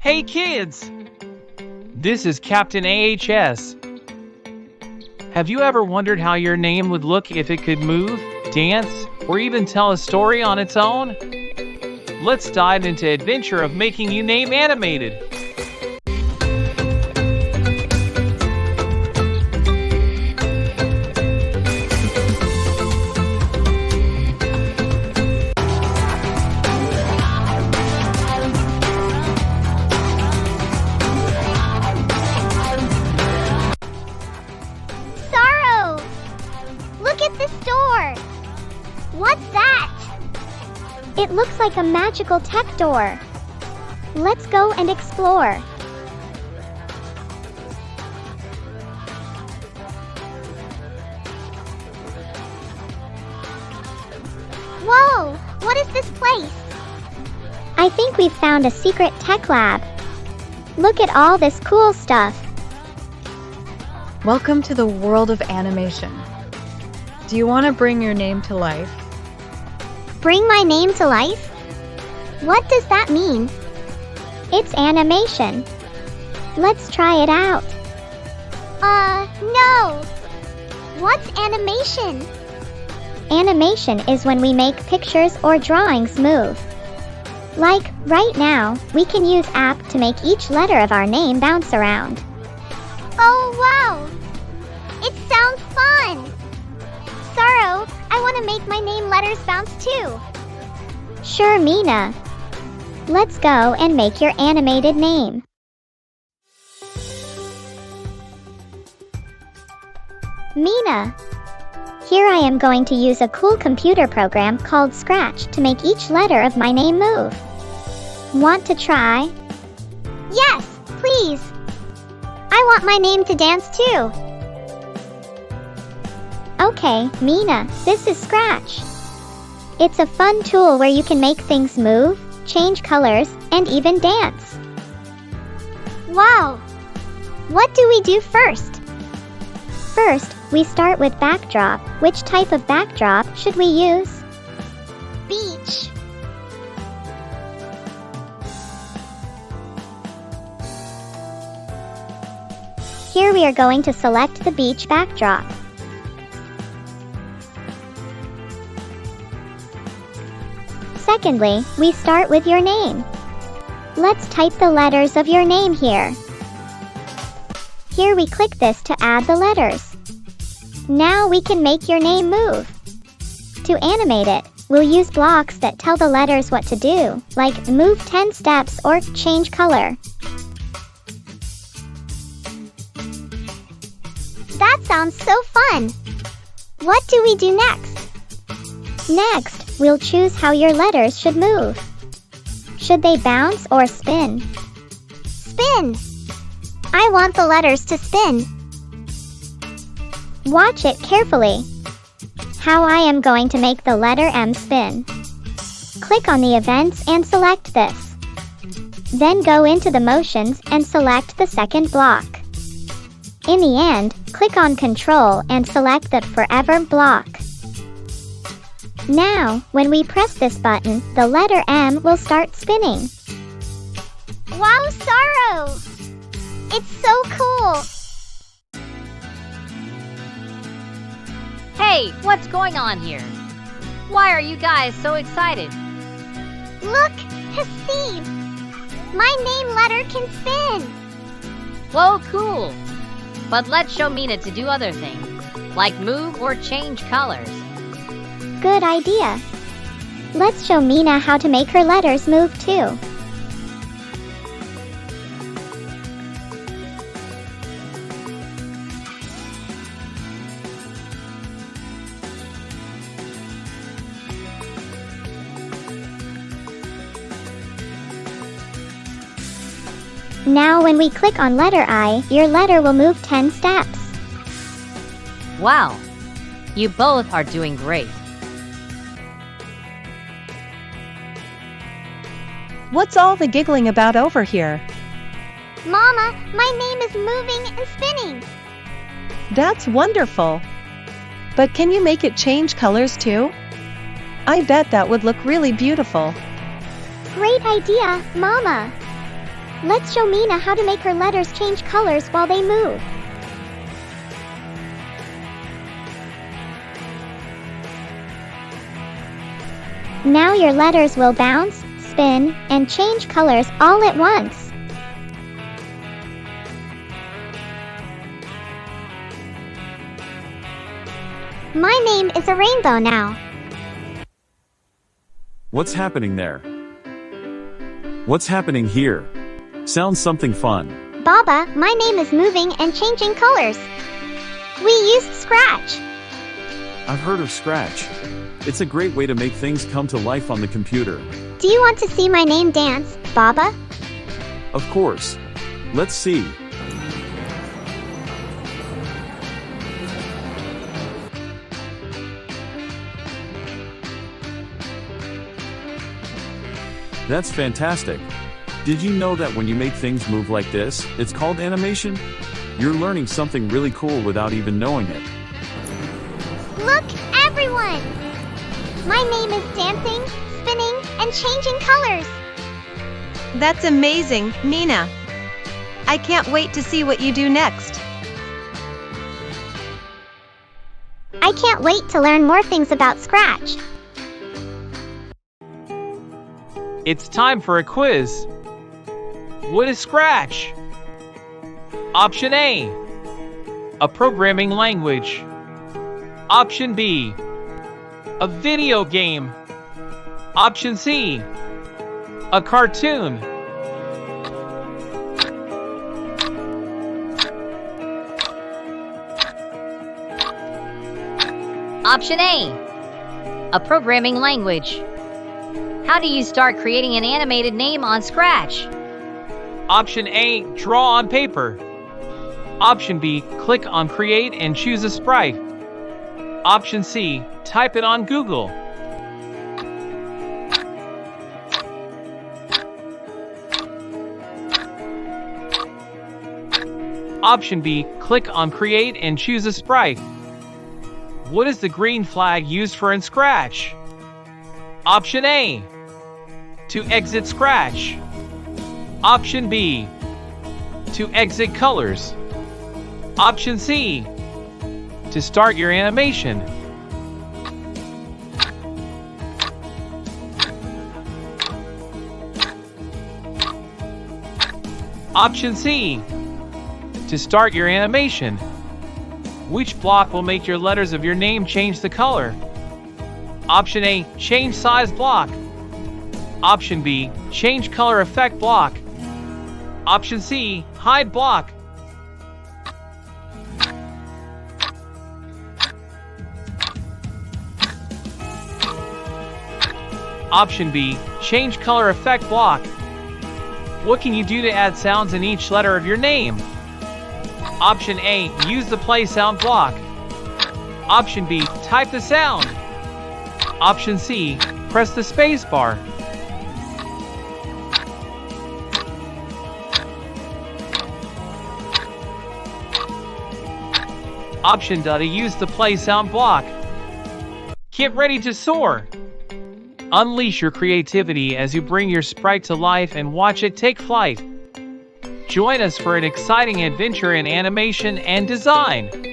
Hey kids! This is Captain AHS. Have you ever wondered how your name would look if it could move, dance, or even tell a story on its own? Let's dive into the adventure of making your name animated. Saro! Look at this door! What's that? It looks like a magical tech door. Let's go and explore. Whoa! What is this place? I think we've found a secret tech lab. Look at all this cool stuff. Welcome to the world of animation. Do you want to bring your name to life? Bring my name to life? What does that mean? It's animation. Let's try it out. No! What's animation? Animation is when we make pictures or drawings move. Like, right now, we can use app to make each letter of our name bounce around. Oh, wow! It sounds fun! Saro, I want to make my name letters bounce too. Sure, Mina. Let's go and make your animated name. Mina. Here I am going to use a cool computer program called Scratch to make each letter of my name move. Want to try? Yes, please. I want my name to dance too. Okay, Mina, this is Scratch. It's a fun tool where you can make things move, change colors, and even dance. Wow! What do we do first? First, we start with backdrop. Which type of backdrop should we use? Beach. Here we are going to select the beach backdrop. Secondly, we start with your name. Let's type the letters of your name here. Here we click this to add the letters. Now we can make your name move. To animate it, we'll use blocks that tell the letters what to do, like move 10 steps or change color. That sounds so fun! What do we do next? Next, we'll choose how your letters should move. Should they bounce or spin? Spin! I want the letters to spin. Watch it carefully. How I am going to make the letter M spin. Click on the events and select this. Then go into the motions and select the second block. In the end, click on Control and select the Forever block. Now, when we press this button, the letter M will start spinning. Wow, Saro! It's so cool! Hey, what's going on here? Why are you guys so excited? Look! Hasib! My name letter can spin! Whoa, cool! But let's show Mina to do other things, like move or change colors. Good idea. Let's show Mina how to make her letters move too. Now when we click on letter I, your letter will move 10 steps. Wow! You both are doing great. What's all the giggling about over here? Mama, my name is moving and spinning. That's wonderful. But can you make it change colors too? I bet that would look really beautiful. Great idea, Mama. Let's show Mina how to make her letters change colors while they move. Now your letters will bounce, spin, and change colors all at once. My name is a rainbow now. What's happening there? What's happening here? Sounds something fun. Baba, my name is moving and changing colors. We used Scratch. I've heard of Scratch. It's a great way to make things come to life on the computer. Do you want to see my name dance, Baba? Of course. Let's see. That's fantastic. Did you know that when you make things move like this, it's called animation? You're learning something really cool without even knowing it. Look, everyone! My name is dancing, spinning, and changing colors. That's amazing, Mina. I can't wait to see what you do next. I can't wait to learn more things about Scratch. It's time for a quiz. What is Scratch? Option A, a programming language. Option B, a video game. Option C, a cartoon. Option A, a programming language. How do you start creating an animated name on Scratch? Option A, draw on paper. Option B, click on create and choose a sprite. Option C, type it on Google. Option B, click on create and choose a sprite. What is the green flag used for in Scratch? Option A, to exit Scratch. Option B, to exit colors. Option C, to start your animation. Option C, to start your animation. Which block will make your letters of your name change the color? Option A, change size block. Option B, change color effect block. Option C, hide block. Option B, change color effect block. What can you do to add sounds in each letter of your name? Option A, use the play sound block. Option B, type the sound. Option C, press the space bar. Option D, to use the play sound block. Get ready to soar. Unleash your creativity as you bring your sprite to life and watch it take flight. Join us for an exciting adventure in animation and design.